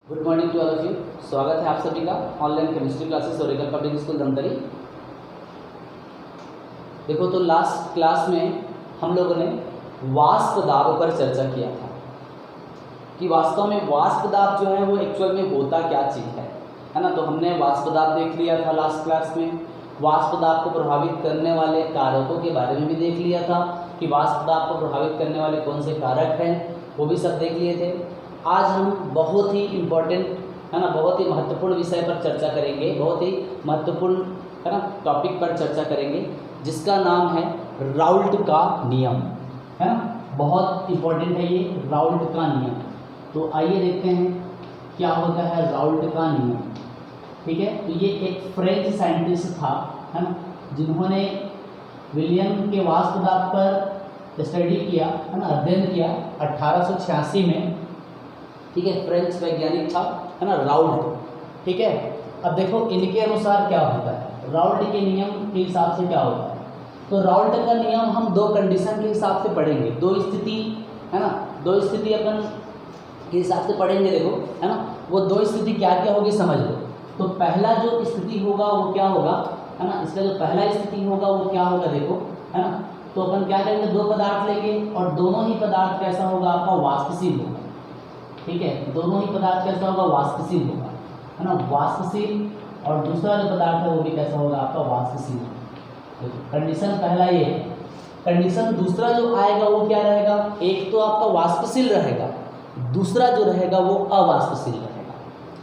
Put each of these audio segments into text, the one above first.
Good morning to all of you. स्वागत है आप सभी का online chemistry classes Oracle public school Dhamtari. देखो तो लास्ट क्लास में हम लोगों ने वाष्प दाब पर चर्चा किया था कि वास्तव में वाष्प दाब जो है वो एक्चुअल में होता क्या चीज़ है ना। तो हमने वाष्प दाब देख लिया था लास्ट क्लास में। वाष्प दाब को प्रभावित करने वाले कारकों के बारे में भी देख लिया था कि वाष्प दाब को प्रभावित करने वाले कौन से कारक हैं, वो भी सब देख लिए थे। आज हम बहुत ही इम्पोर्टेंट है ना, बहुत ही महत्वपूर्ण विषय पर चर्चा करेंगे, बहुत ही महत्वपूर्ण है ना टॉपिक पर चर्चा करेंगे जिसका नाम है राउल्ट का नियम, है ना। बहुत इम्पोर्टेंट है ये राउल्ट का नियम। तो आइए देखते हैं क्या होता है राउल्ट का नियम। ठीक है, तो ये एक फ्रेंच साइंटिस्ट था, है ना, जिन्होंने विलियम के वाष्प दाब पर स्टडी किया, है ना, अध्ययन किया 1886 में। ठीक है, फ्रेंच वैज्ञानिक था, है ना, राउल्ट। ठीक है, अब देखो इनके अनुसार क्या होता है, राउल्ट के नियम के हिसाब से क्या होता है। तो राउल्ट का नियम हम दो कंडीशन के हिसाब से पढ़ेंगे, दो स्थिति, है ना, दो स्थिति अपन के हिसाब से पढ़ेंगे। देखो, है ना, वो दो स्थिति क्या क्या होगी समझ लो। तो पहला जो स्थिति होगा वो क्या होगा, है ना, इसका जो पहला स्थिति होगा वो क्या होगा, देखो, है ना। तो अपन क्या करेंगे, दो पदार्थ लेंगे और दोनों ही पदार्थ कैसा होगा, आपका वाष्पशील होगा। ठीक है, दोनों ही पदार्थ कैसा होगा, वाष्पशील होगा, है ना, वाष्पशील। और दूसरा जो पदार्थ है वो भी कैसा होगा, आपका वाष्पशील। कंडीशन पहला ये है। कंडीशन दूसरा जो आएगा वो क्या रहेगा, एक तो आपका वाष्पशील रहेगा, दूसरा जो रहेगा वो अवाष्पशील रहेगा,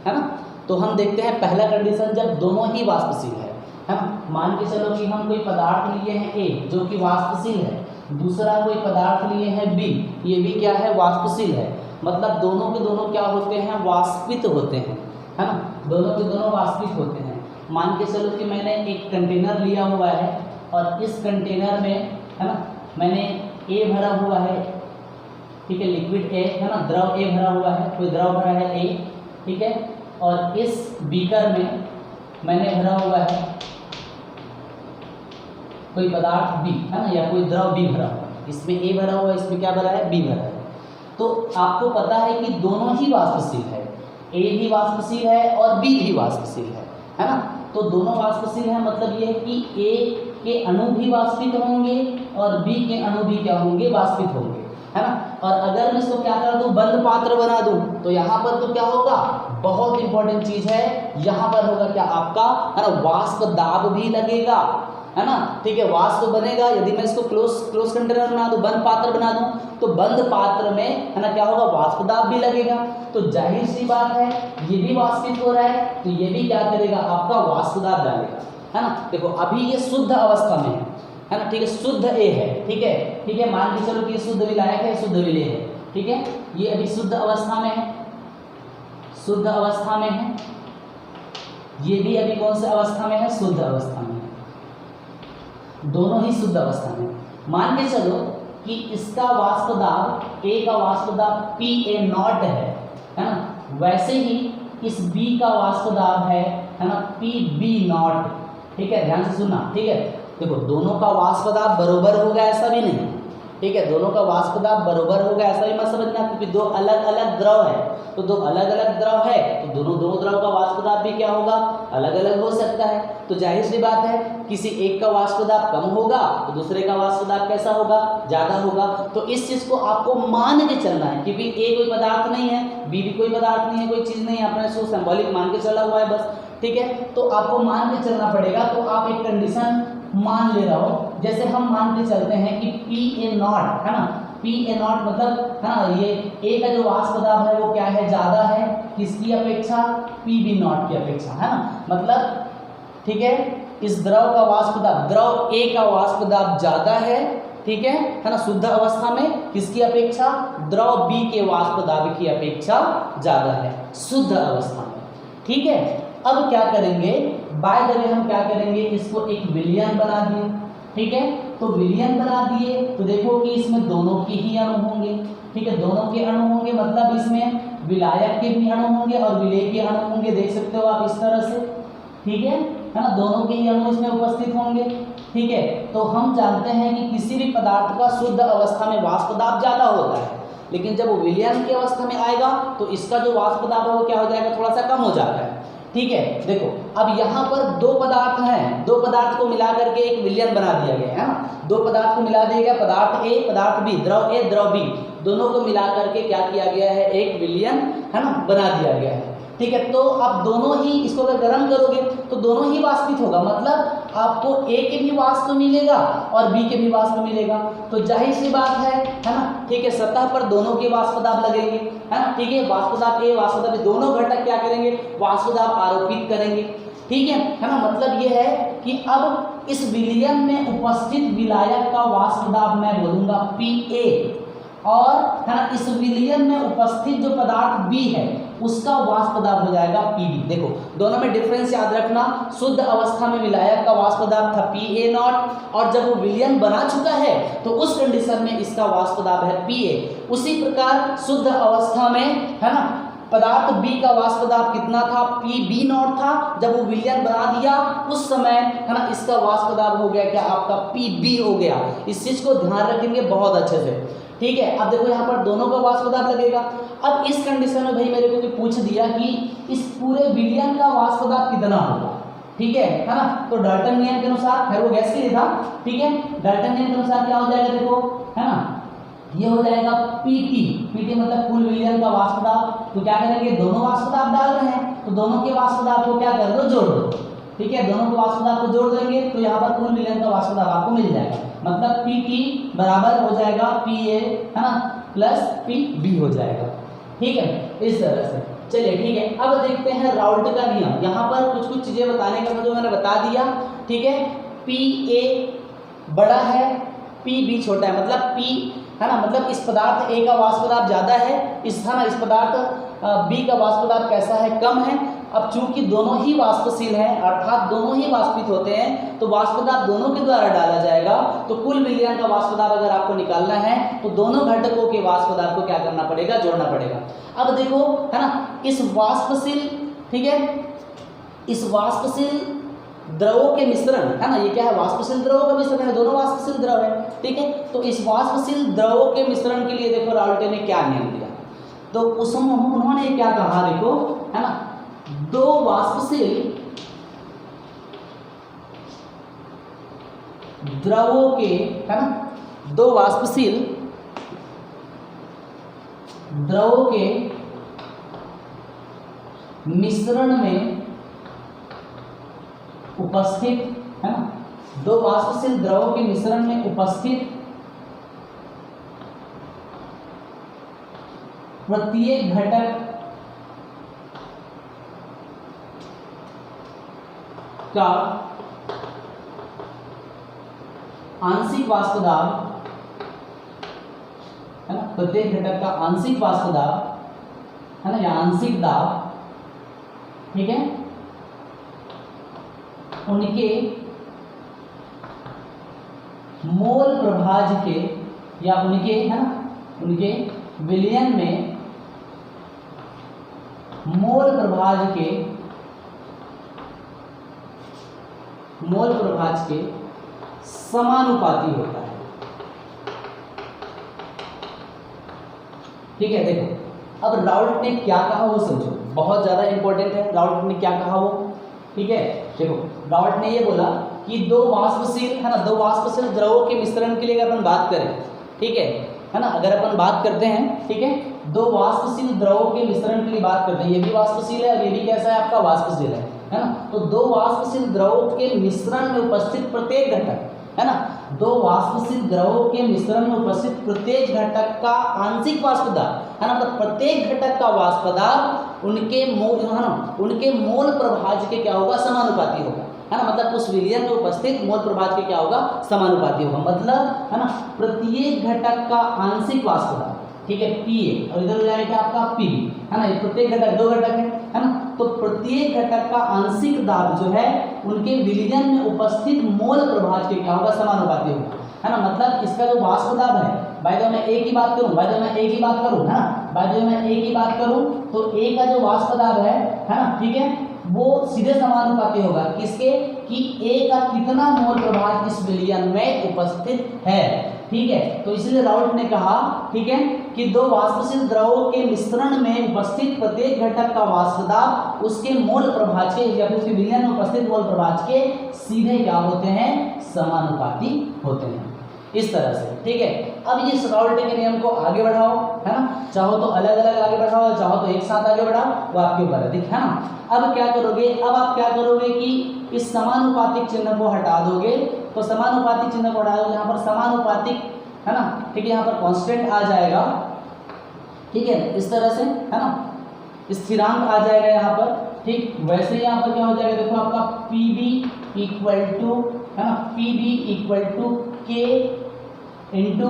है ना। तो हम देखते हैं पहला कंडीशन जब दोनों ही वाष्पशील है ना। मान के चलो कि हम कोई पदार्थ लिए हैं ए जो कि वाष्पशील है, दूसरा कोई पदार्थ लिए हैं बी, ये भी क्या है, वाष्पशील है। मतलब दोनों के दोनों क्या होते हैं, वाष्पित होते हैं, है ना, दोनों के दोनों वाष्पित होते हैं। मान के चलो कि मैंने एक कंटेनर लिया हुआ है और इस कंटेनर में, है ना, मैंने ए भरा हुआ है। ठीक है, लिक्विड ए, है ना, द्रव ए भरा हुआ है, कोई द्रव भरा है ए। ठीक है, और इस बीकर में मैंने भरा हुआ है कोई पदार्थ बी, है ना, या कोई द्रव बी भरा हुआ है। इसमें ए भरा हुआ है, इसमें क्या भरा है, बी भरा है। तो आपको पता है कि दोनों ही वाष्पशील है, ए भी वाष्पशील है और बी भी वाष्पशील है ना। तो दोनों वाष्पशील है, मतलब ये है कि ए के अणु भी वाष्पित होंगे और बी के अणु भी क्या होंगे, वाष्पित होंगे, है ना। और अगर मैं इसको क्या कर दूं, बंद पात्र बना दूं, तो यहाँ पर तो क्या होगा, बहुत इंपॉर्टेंट चीज है, यहाँ पर होगा क्या आपका, है ना, वाष्प दाब भी लगेगा, है ना। ठीक है, वाष्प बनेगा। यदि मैं इसको क्लोज कंटेनर बना दूं, बंद पात्र बना दूं, तो बंद पात्र में, है ना, क्या होगा, वाष्प दाब भी लगेगा। तो जाहिर सी बात है ये भी वाष्पित हो रहा है, तो ये भी क्या करेगा, आपका वाष्प दाब डालेगा, है ना। देखो अभी ये शुद्ध अवस्था में है ना। ठीक है, शुद्ध ए है। ठीक है, ठीक है, मान के चलो कि ये शुद्ध विलायक है, शुद्ध विलेय है। ठीक है, ये अभी शुद्ध अवस्था में है, शुद्ध अवस्था में है। ये भी अभी कौन सी अवस्था में है, शुद्ध अवस्था में है, दोनों ही शुद्ध अवस्था में। मान के चलो कि इसका वाष्प दाब, ए का वाष्प दाब Pa0 है ना, वैसे ही इस बी का वाष्प दाब है ना, Pb0। ठीक है, ध्यान से सुनना। ठीक है, देखो दोनों का वाष्प दाब बरोबर होगा ऐसा भी नहीं। ठीक है, दोनों का वाष्प दाब बरोबर होगा ऐसा भी मत समझना, क्योंकि दो अलग अलग द्रव है। तो दो अलग अलग द्रव है तो दोनों द्रव का वाष्प दाब भी क्या होगा, अलग अलग हो सकता है। तो जाहिर सी बात है किसी एक का वाष्प दाब कम होगा तो दूसरे का वाष्प दाब कैसा होगा, ज़्यादा होगा। तो इस चीज़ को आपको मान के चलना है, क्योंकि ए कोई पदार्थ नहीं है, बी भी कोई पदार्थ नहीं है, कोई चीज़ नहीं है, आपने इसको सिंबॉलिक मान के चला हुआ है बस। ठीक है, तो आपको मान के चलना पड़ेगा। तो आप एक कंडीशन मान ले रहा हो, जैसे हम मान के चलते हैं कि Pa0 है ना, Pa0 मतलब है ना, ये ए का जो वाष्प दाब है वो क्या है, ज़्यादा है किसकी अपेक्षा, Pb0 की अपेक्षा, है ना। मतलब ठीक है, इस द्रव का वाष्प दाब, द्रव ए का वाष्प दाब ज़्यादा है, ठीक है ना, शुद्ध अवस्था में, किसकी अपेक्षा, द्रव बी के वाष्प दाब की अपेक्षा ज़्यादा है शुद्ध अवस्था में। ठीक है, अब क्या करेंगे, बाय द वे हम क्या करेंगे, इसको एक विलयन बना दिए। ठीक है, तो विलयन बना दिए तो देखो कि इसमें दोनों के ही अणु होंगे। ठीक है, दोनों के अणु होंगे, मतलब इसमें विलायक के भी अणु होंगे और विलेय के अणु होंगे, देख सकते हो आप इस तरह से। ठीक है ना, दोनों के ही अणु इसमें उपस्थित होंगे। ठीक है, तो हम जानते हैं कि किसी भी पदार्थ का शुद्ध अवस्था में वाष्प दाब ज़्यादा होता है, लेकिन जब वो विलयन की अवस्था में आएगा तो इसका जो वाष्प दाब है वो क्या हो जाएगा, थोड़ा सा कम हो जाता है। ठीक है, देखो अब यहाँ पर दो पदार्थ हैं, दो पदार्थ को मिला करके एक विलयन बना दिया गया है ना, दो पदार्थ को मिला दिया गया, पदार्थ ए पदार्थ बी, द्रव ए द्रव बी, दोनों को मिला करके क्या किया गया है, एक विलयन है ना बना दिया गया है। ठीक है, तो अब दोनों ही इसको अगर गर्म करोगे तो दोनों ही वाष्पित होगा, मतलब आपको ए के भी वाष्प मिलेगा और बी के भी वाष्प मिलेगा, तो जाहिर सी बात है ना। ठीक है, सतह पर दोनों के वाष्प दाब लगेंगे, है ना। ठीक है, वाष्प दाब ए वाष्प दाब दोनों घटक क्या करेंगे, वाष्प दाब आरोपित करेंगे। ठीक है ना, मतलब ये है कि अब इस विलयन में उपस्थित विलायक का वाष्प दाब मैं बोलूंगा Pa, और है ना इस विलयन में उपस्थित जो पदार्थ B है उसका वाष्प दाब हो जाएगा Pb। देखो दोनों में डिफरेंस याद रखना, शुद्ध अवस्था में विलायक का वाष्प दाब था Pa0 और जब वो विलयन बना चुका है तो उस कंडीशन में इसका वाष्प दाब है Pa। उसी प्रकार शुद्ध अवस्था में है ना पदार्थ B का वाष्प दाब कितना था, Pb0 था, जब वो विलयन बना दिया उस समय है ना इसका वाष्प दाब हो गया क्या, आपका Pb हो गया। इस चीज को ध्यान रखेंगे बहुत अच्छे से। ठीक है, अब देखो यहाँ पर दोनों का वाष्प दाब लगेगा। अब इस कंडीशन में भाई मेरे को पूछ दिया कि इस पूरे विलयन का वाष्प दाब कितना होगा। ठीक है ना, तो डाल्टन नियम के अनुसार, खैर वो गैस के लिए था, ठीक है, डाल्टन नियम के अनुसार क्या हो जाएगा, देखो है ना, ये हो जाएगा पीटी मतलब कुल विलयन का वाष्प दाब। तो क्या करेंगे, दोनों वाष्प दाब डाल रहे हैं तो दोनों के वाष्प दाब को क्या कर दो, जोड़ दो। ठीक है, दोनों के वाष्प दाब को जोड़ देंगे तो यहाँ पर कुल विलयन का वाष्प दाब आपको मिल जाएगा, मतलब Pt बराबर हो जाएगा Pa है ना प्लस Pb हो जाएगा। ठीक है, इस तरह से। चलिए ठीक है, अब देखते हैं राउल्ट का नियम। यहाँ पर कुछ कुछ चीजें बताने का जो मैंने बता दिया। ठीक है, Pa बड़ा है, Pb छोटा है, मतलब P है ना, मतलब इस पदार्थ A का वाष्प दाब ज्यादा है, इस है ना इस पदार्थ B का वाष्प दाब कैसा है, कम है। अब चूंकि दोनों ही वाष्पशील हैं अर्थात दोनों ही वाष्पित होते हैं तो वाष्प दाब दोनों के द्वारा डाला जाएगा। तो कुल विलयन का वाष्प दाब अगर आपको निकालना है तो दोनों घटकों के वाष्प दाब को क्या करना पड़ेगा, जोड़ना पड़ेगा। अब देखो है ना इस वाष्पशील, ठीक है, इस वाष्पशील द्रवों के मिश्रण है ना, ये क्या है, वाष्पशील द्रवों का मिश्रण है, दोनों वाष्पशील द्रव है। ठीक है, तो इस वाष्पशील द्रवों के मिश्रण के लिए देखो राउल्टे ने क्या नियम दिया, तो उसमें उन्होंने क्या कहा, देखो है ना, दो वाष्पशील द्रवों के है ना, दो वाष्पशील द्रवों के मिश्रण में उपस्थित है ना, दो वाष्पशील द्रवों के मिश्रण में उपस्थित प्रत्येक घटक का आंशिक वाष्प दाब है ना, प्रत्येक घटक का आंशिक वाष्प दाब है ना या आंशिक दाब, ठीक है, उनके मोल प्रभाज के या उनके है ना उनके विलयन में मोल प्रभाज के समानुपाती होता है। ठीक है, देखो अब राउल्ट ने क्या कहा वो समझो, बहुत ज्यादा इंपॉर्टेंट है। राउल्ट ने क्या कहा वो, ठीक है, देखो राउल्ट ने ये बोला कि दो वाष्पशील है ना, दो वाष्पशील द्रवों के मिश्रण के लिए अगर अपन बात करें, ठीक है ना, अगर अपन बात करते हैं, ठीक है, दो वाष्पशील द्रवों के मिश्रण के लिए बात करते हैं, ये भी वाष्पशील है और ये भी कैसा है आपका वाष्पशील है ना, तो दो वाष्पशील द्रवों के मिश्रण में उपस्थित प्रत्येक घटक है ना, दो वाष्पशील द्रवों के मिश्रण में उपस्थित प्रत्येक घटक का आंशिक वाष्प दाब है ना, मतलब प्रत्येक घटक का वाष्प दाब उनके मोल है ना, उनके मोल प्रभाज के क्या होगा, समानुपाती होगा है ना, मतलब उस विलयन में उपस्थित मोल प्रभाज के क्या होगा, समानुपाती होगा, मतलब है ना प्रत्येक घटक का आंशिक वाष्प दाब, ठीक है, Pa और इधर हो जाएगा आपका Pb है ना, ये प्रत्येक घटक दो घटक है ना, तो प्रत्येक घटक का आंशिक दाब जो है उनके विलयन में उपस्थित मोल प्रभाज के क्या होगा, समानुपाती होगा है ना, मतलब इसका जो वाष्प दाब है, बाय द वे मैं A की बात करूं, बाय द वे मैं A की बात करूं है ना, बाय द वे मैं A की बात करूं तो A का जो वाष्प दाब है ना, ठीक है, वो सीधे समानुपाती होगा किसके, कि A का कितना मोल प्रभाज इस विलयन में उपस्थित है। ठीक है। तो इसलिए राउल्ट ने कहा, ठीक है, कि दो वाष्पशील द्रवों के मिश्रण में उपस्थित प्रत्येक घटक का वाष्प दाब उसके मोल प्रभाज के या फिर उसके विलयन में उपस्थित मोल प्रभाज के सीधे क्या होते हैं, समानुपाती होते हैं, इस तरह से, ठीक है। अब इस राउल्ट के नियम को आगे बढ़ाओ, है ना, चाहो तो अलग अलग आगे बढ़ाओ, चाहो तो एक साथ आगे बढ़ाओ, वो आपके ऊपर है, ठीक है ना। अब क्या करोगे, अब आप क्या करोगे कि इस समानुपातिक चिन्ह को हटा दोगे, तो समानुपातिक चिन्ह को हटा दोगे, यहाँ पर समानुपातिक, है ना, ठीक है, यहाँ पर कांस्टेंट आ जाएगा, ठीक है, इस तरह से, है ना, स्थिरांक आ जाएगा यहाँ पर, ठीक। वैसे यहाँ पर क्या हो जाएगा, देखो आपका Pb इक्वल टू, है ना, Pb equal to K into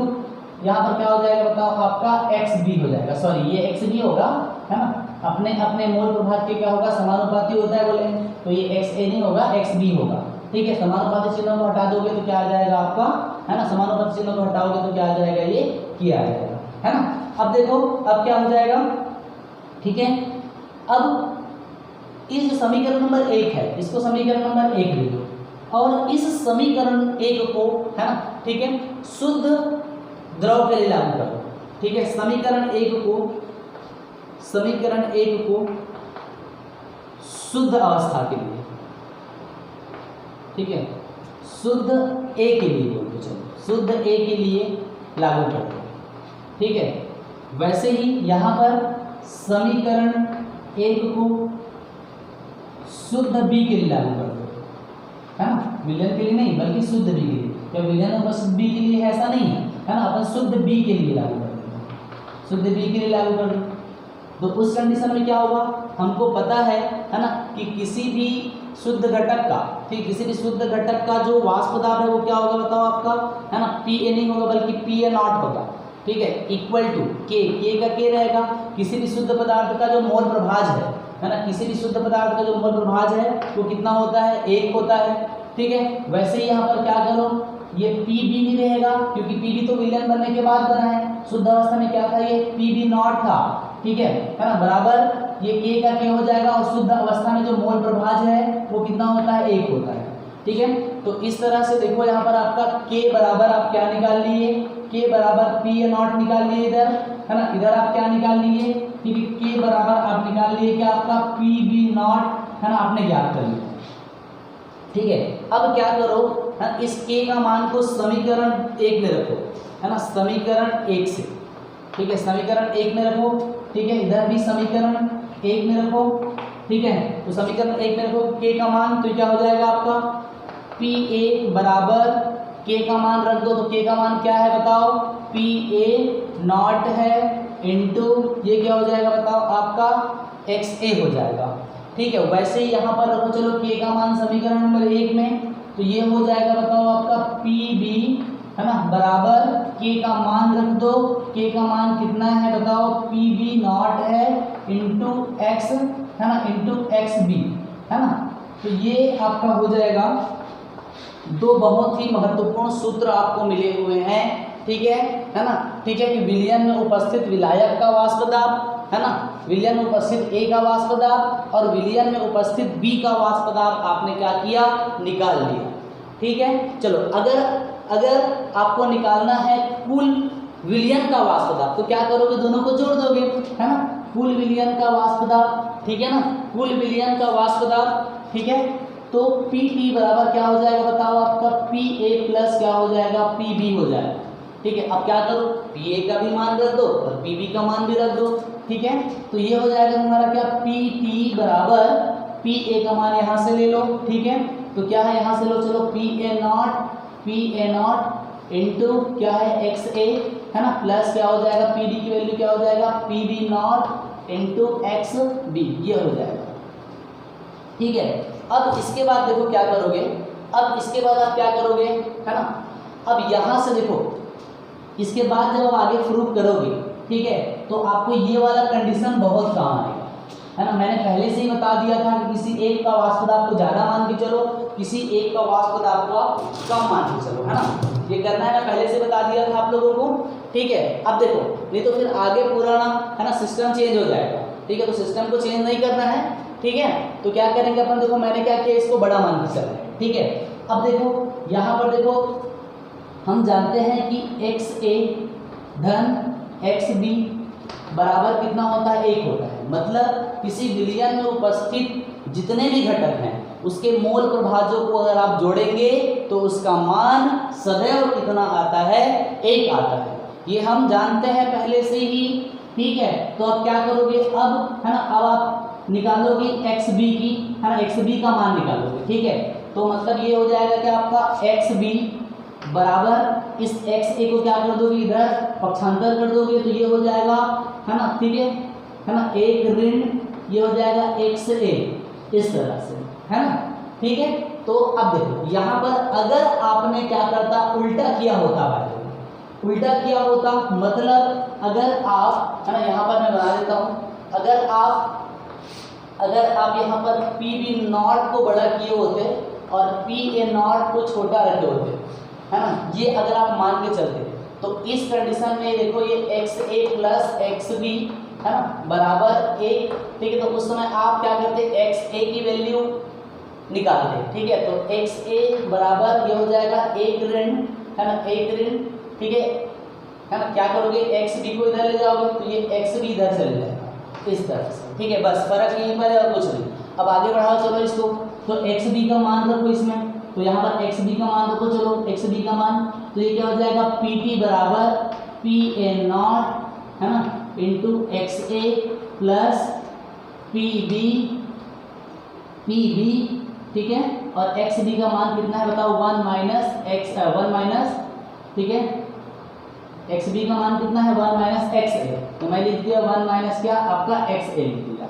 यहाँ पर क्या हो जाएगा बताओ, आपका XB हो जाएगा, सॉरी ये XB होगा, है ना, अपने अपने मोल प्रभाव के क्या होगा, समानुपाती होता है बोले, तो ये XA नहीं होगा, XB होगा, ठीक है। समानुपाती चिन्ह को हटा दोगे तो क्या आ जाएगा आपका, है ना, समानुपाती चिन्ह को हटाओगे तो क्या आ जाएगा, ये किया आ जाएगा, है ना। अब देखो अब क्या हो जाएगा, ठीक है। अब इस जो समीकरण नंबर 1 है, इसको समीकरण नंबर 1 ले दो और इस समीकरण 1 को, है ना, ठीक है, शुद्ध द्रव के लिए लागू करो, ठीक है। समीकरण 1 को शुद्ध अवस्था के लिए, ठीक है, शुद्ध A के लिए बोल दो, चलो शुद्ध A के लिए लागू कर दो, ठीक है। वैसे ही यहाँ पर समीकरण 1 को शुद्ध B के लिए लागू कर दो, है ना, विलयन के लिए नहीं बल्कि शुद्ध B के लिए, क्या विलयन और शुद्ध B के लिए ऐसा नहीं है ना, अपन शुद्ध B के लिए लागू कर देंगे, शुद्ध B के लिए लागू कर दो। तो उस कंडीशन में क्या होगा, हमको पता है ना, कि किसी भी शुद्ध घटक का, ठीक, किसी भी शुद्ध घटक का जो वाष्प दाब है वो क्या होगा बताओ आपका, है ना, PA नहीं होगा बल्कि PA नॉट होगा, ठीक है, इक्वल टू K का K रहेगा, किसी भी शुद्ध पदार्थ का जो मोल प्रभाज है ना, किसी भी शुद्ध पदार्थ का जो मोल प्रभाज है वो कितना होता है, 1 होता है, ठीक है। वैसे ही यहाँ पर क्या करो, ये PB नहीं रहेगा क्योंकि PB तो विलयन बनने के बाद बना है, शुद्ध अवस्था में क्या था, ये PB नॉट था, ठीक है ना, बराबर ये K का K हो जाएगा और शुद्ध अवस्था में जो मोल प्रभाज है वो कितना होता है, 1 होता है, ठीक है। तो इस तरह से देखो यहाँ पर आपका K बराबर आप क्या निकाल लिए, K बराबर PA नॉट निकाल लिए इधर, है ना, इधर आप क्या निकाल लिए, ठीक है, K बराबर आप निकाल लिए क्या आपका PB नॉट, है ना, आपने ज्ञात कर लिया, ठीक है। अब क्या करो, है, इस K का मान को समीकरण 1 में रखो, है ना, समीकरण 1 से, ठीक है, समीकरण 1 में रखो, ठीक है, इधर भी समीकरण 1 में रखो, ठीक है। तो समीकरण 1 में रखो K का मान, तो क्या हो जाएगा आपका PA बराबर K का मान रख दो, तो K का मान क्या है बताओ, PA नॉट है इंटू ये क्या हो जाएगा बताओ आपका XA हो जाएगा, ठीक है। वैसे ही यहाँ पर रखो चलो K का मान समीकरण नंबर 1 में, तो ये हो जाएगा बताओ आपका PB, है ना, बराबर K का मान रख दो, K का मान कितना है बताओ, PB नॉट है इंटू X, है ना, इंटू XB, है ना। तो ये आपका हो जाएगा, दो बहुत ही महत्वपूर्ण सूत्र आपको मिले हुए हैं, ठीक है ना, ठीक है, कि विलयन में उपस्थित विलायक का वाष्प दाब, है ना, विलयन में उपस्थित A का वाष्प दाब और विलयन में उपस्थित B का वाष्प दाब आपने क्या किया, निकाल लिया, ठीक है। चलो अगर आपको निकालना है कुल विलयन का वाष्प दाब, तो क्या करोगे, दोनों को जोड़ दोगे, है ना, कुल विलयन का वाष्प दाब, ठीक है ना, कुल विलयन का वाष्प दाब, ठीक है। तो PT बराबर क्या हो जाएगा बताओ आपका, PA प्लस क्या हो जाएगा, PB हो जाएगा, ठीक है। अब क्या करो, PA का भी मान रख दो और PB का मान भी रख दो, ठीक है। तो ये हो जाएगा तुम्हारा क्या, PT बराबर PA का मान यहाँ से ले लो, ठीक है। तो क्या है यहाँ से लो, चलो PA नॉट इंटू क्या है XA, है ना, प्लस क्या हो जाएगा, PD की वैल्यू क्या हो जाएगा, PB नॉट इंटू XB, ये हो जाएगा, ठीक है। अब इसके बाद देखो क्या करोगे, अब इसके बाद आप क्या करोगे, है ना, अब यहाँ से देखो, इसके बाद जब आप आगे प्रूफ करोगे, ठीक है, तो आपको ये वाला कंडीशन बहुत काम आएगा, है ना। मैंने पहले से ही बता दिया था कि किसी एक का वाष्प दाब को ज़्यादा मान के चलो, किसी एक का वाष्प दाब को कम मान के चलो, है ना, ये करना है, मैं पहले से बता दिया था आप लोगों को, ठीक है। अब देखो, नहीं तो फिर आगे पुराना, है ना, सिस्टम चेंज हो जाएगा, ठीक है, तो सिस्टम को चेंज नहीं करना है, ठीक है। तो क्या करेंगे अपन, देखो मैंने क्या किया, इसको बड़ा मान के चल रहे हैं, ठीक है। अब देखो यहाँ पर देखो हम जानते हैं कि एक्स ए धन एक्स बी बराबर कितना होता है, 1 होता है। मतलब किसी विलयन में उपस्थित जितने भी घटक हैं उसके मोल प्रभाजों को अगर आप जोड़ेंगे तो उसका मान सदैव कितना आता है, 1 आता है। ये हम जानते हैं पहले से ही, ठीक है। तो अब क्या करोगे, अब है ना, अब आप निकालोगे एक्स बी की, है ना, एक्स बी का मान निकालोगे, ठीक है। तो मतलब ये हो जाएगा कि आपका एक्स बी बराबर इस एक्स ए को क्या कर दोगे, इधर पक्षांतर कर दोगे तो ये हो जाएगा, है ना, ठीक है ना, एक ऋण ये हो जाएगा एक्स ए, इस तरह से, है ना, ठीक है। तो अब देखो यहाँ पर अगर आपने क्या करता, उल्टा किया होता भाई, उल्टा किया होता मतलब अगर आप, है ना, यहाँ पर मैं बना देता हूँ, अगर आप यहाँ पर पी बी नॉट को बड़ा किए होते और पी ए नॉट को छोटा रखे होते, है ना, ये अगर आप मान के चलते तो इस कंडीशन में देखो ये एक्स ए प्लस एक्स बी, है ना, बराबर 1, ठीक है। तो उस समय आप क्या करते, एक्स ए की वैल्यू निकालते, ठीक है। तो एक्स ए बराबर ये हो जाएगा 1 ऋण, है ना, 1 ऋण, ठीक है ना। क्या करोगे, एक्स बी को इधर ले जाओगे तो ये एक्स बी इधर चले जाएगा, इस तरह से, ठीक है। बस फर्क यहीं पर है और कुछ नहीं। अब आगे बढ़ाओ चलो इसको, तो एक्स बी का मान रखो इसमें, तो यहाँ पर एक्स बी का मान रखो, चलो एक्स बी का मान, तो ये क्या हो जाएगा, पी टी बराबर पी ए नॉट, है ना, इंटू एक्स ए प्लस पी बी, ठीक है। और एक्स बी का मान कितना है बताओ, 1 माइनस, ठीक है, एक्स बी का मान कितना है, 1 माइनस एक्स ए, तो मैं लिख दिया 1 माइनस क्या आपका एक्स ए लिख दिया,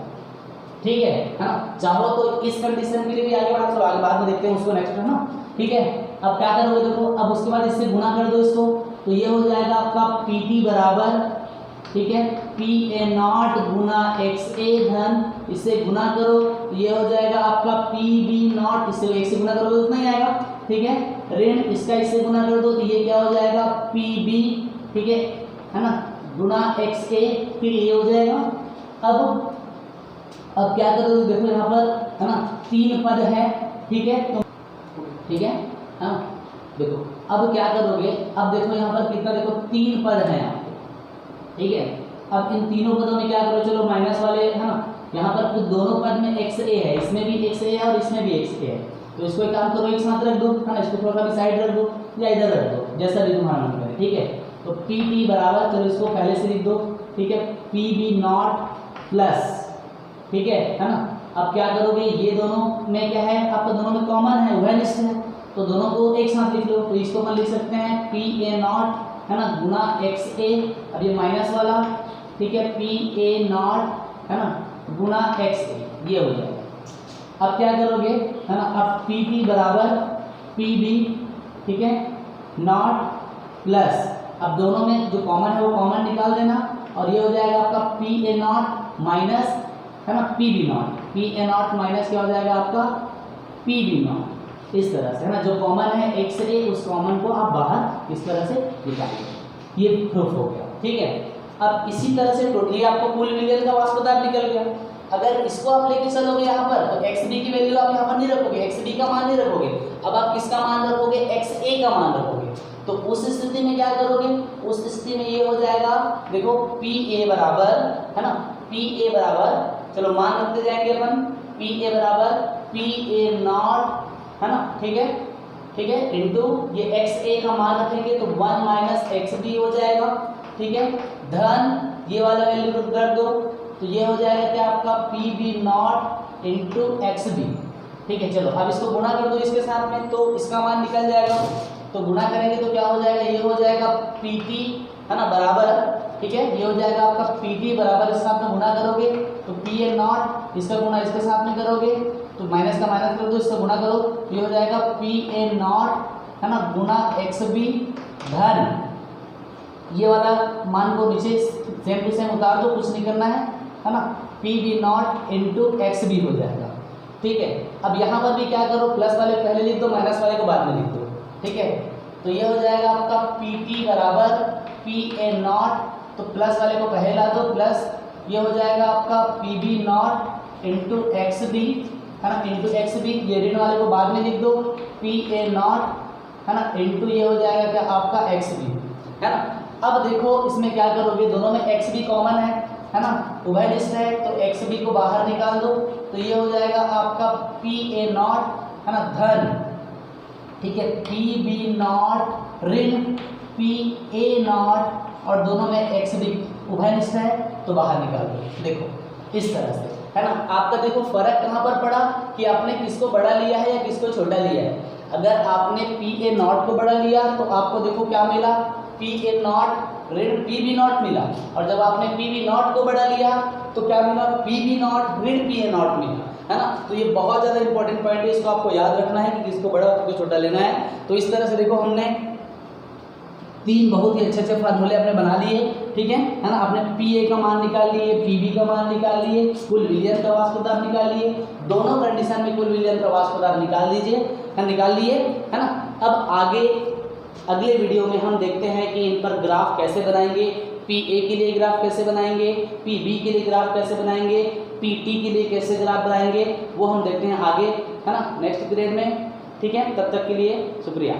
ठीक है ना। चाहो तो इस कंडीशन के लिए भी आगे बढ़ा, चलो आगे बाद में देखते हैं उसको नेक्स्ट, है ना, ठीक है। अब क्या करोगे देखो, अब उसके बाद इससे गुणा कर दो इसको, तो ये हो जाएगा आपका पी टी बराबर, ठीक है, पी ए नॉट गुना एक्स ए धन, इससे गुना करो तो ये हो जाएगा आपका पी बी नॉट, इससे एक से गुना करोगे उतना ही आएगा, ठीक है। ऋण इसका इससे गुना कर दो तो ये क्या हो जाएगा, पी बी, ठीक है ना, गुना एक्स ए, फिर ये हो जाएगा। अब क्या करोगे देखो यहाँ पर, है ना, 3 पद है, ठीक है, तो ठीक है, हाँ देखो अब क्या करोगे, अब देखो यहाँ पर कितना, देखो 3 पद हैं यहाँ पे, ठीक है। अब इन तीनों पदों में क्या करो, चलो माइनस वाले, है ना, यहाँ पर कुछ दोनों पद में एक्स ए है, इसमें भी एक्स ए है और इसमें भी एक्स ए है, तो इसको एक काम करो, एक साथ रख दो, है ना, इसको थोड़ा सा साइड रख दो या इधर रख दो, जैसा भी तुम्हारा मन करे, ठीक है। तो पी टी बराबर, चलो इसको पहले से लिख दो, ठीक है, पी बी नॉट प्लस, ठीक है ना। अब क्या करोगे, ये दोनों में क्या है आपका, दोनों में कॉमन है, उभयनिष्ठ है, तो दोनों को एक साथ लिख लो, तो इसको अपन लिख सकते हैं पी ए नॉट, है ना, गुना एक्स ए, अब ये माइनस वाला, ठीक है, पी ए नॉट, है ना, गुना एक्स ए, ये हो जाएगा। अब क्या करोगे, है ना, अब पी टी बराबर पी बी, ठीक है, नॉट प्लस, अब दोनों में जो कॉमन है वो कॉमन निकाल देना, और ये हो जाएगा आपका पी ए नॉट माइनस, है ना, P B naught, P A naught minus क्या हो जाएगा आपका पी बी नॉट, इस तरह से, है ना, जो कॉमन है एक्स रे, उस कॉमन को आप बाहर इस तरह से निकालिए, ये प्रूफ हो गया, ठीक है। अब इसी तरह से टोटली आपको कुल विलयन का वाष्पदाब निकल गया। अगर इसको आप लेके चलोगे यहाँ पर, तो एक्स डी की वैल्यू आप यहाँ पर नहीं रखोगे, एक्स डी का मान नहीं रखोगे, अब आप किसका मान रखोगे, एक्स ए का मान रखोगे। तो उस स्थिति में क्या करोगे, उस स्थिति में ये हो जाएगा, देखो पी ए बराबर, है ना, पी ए बराबर, चलो मान रखते जाएंगे अपन, पी ए बराबर पी ए नॉट, है ना, ठीक है, इंटू ये एक्स ए का मान रखेंगे तो 1 माइनस एक्स बी हो जाएगा, ठीक है, धन ये वाला वैल्यू रख दो, तो ये हो जाएगा क्या आपका P B naught into X B, ठीक है। चलो अब इसको गुणा कर दो इसके साथ में, तो इसका मान निकल जाएगा, तो गुणा करेंगे तो क्या हो जाएगा, ये हो जाएगा पी टी, है ना, बराबर, ठीक है, ये हो जाएगा आपका पी टी बराबर, इस साथ में गुणा करोगे तो पी ए नॉट, इसका गुणा इसके साथ में करोगे तो माइनस का माइनस कर दो, इसका गुणा करो, ये हो जाएगा पी ए नॉट, है ना, गुना एक्स बी धन, ये वाला मान को नीचे सेम टू सेम उतार दो, कुछ नहीं करना है ना, P B naught into X B हो जाएगा, ठीक है। अब यहाँ पर भी क्या करो, प्लस वाले पहले लिख दो, माइनस वाले को बाद में लिख दो, ठीक है। तो ये हो जाएगा आपका पी टी बराबर पी ए नॉट, तो प्लस वाले को पहले ला दो, प्लस ये हो जाएगा आपका P B naught into X B, है ना, इंटू एक्स बी, ये ऋण वाले को बाद में लिख दो, पी ए नॉट, है ना, इंटू ये हो जाएगा क्या आपका एक्स बी, है ना। अब देखो इसमें क्या करोगे, दोनों में एक्स बी कॉमन है ना, उभयनिष्ठ है, तो एक्स बी को बाहर निकाल दो, तो ये हो जाएगा आपका पी ए नॉट, है ना, धन, ठीक है, पी बी नॉट ऋण पी ए नॉट, और दोनों में एक्स बी उभयनिष्ठ है तो बाहर निकाल दो। देखो इस तरह से, है ना। आपका देखो फर्क कहाँ पर पड़ा कि आपने किसको बड़ा लिया है या किसको छोटा लिया है। अगर आपने पी ए नॉट को बड़ा लिया तो आपको देखो क्या मिला, पी ए नॉट ऋण पी बी नॉट मिला, और जब आपने पी बी नॉट को बड़ा लिया तो क्या मिला, पी बी नॉट ऋण पी ए नॉट मिला, है ना। तो ये बहुत ज़्यादा इंपॉर्टेंट पॉइंट है, इसको आपको याद रखना है कि किसको बड़ा किसको छोटा लेना है। तो इस तरह से देखो हमने 3 बहुत ही अच्छे फार्मूले आपने बना लिए, ठीक है ना। आपने पी ए का मान निकाल लिए, पी बी का मान निकाल लिए, कुल विलयन प्रवाह पदार्थ निकाल लिए, दोनों कंडीशन में कुल विलयन प्रवाह पदार्थ निकाल लीजिए, निकाल लिए, है ना। अब आगे अगले वीडियो में हम देखते हैं कि इन पर ग्राफ कैसे बनाएंगे, पी ए के लिए ग्राफ कैसे बनाएंगे, पी बी के लिए ग्राफ कैसे बनाएंगे, पी टी के लिए कैसे ग्राफ बनाएंगे, वो हम देखते हैं आगे, है ना, नेक्स्ट पीरियड में। ठीक है, तब तक के लिए शुक्रिया।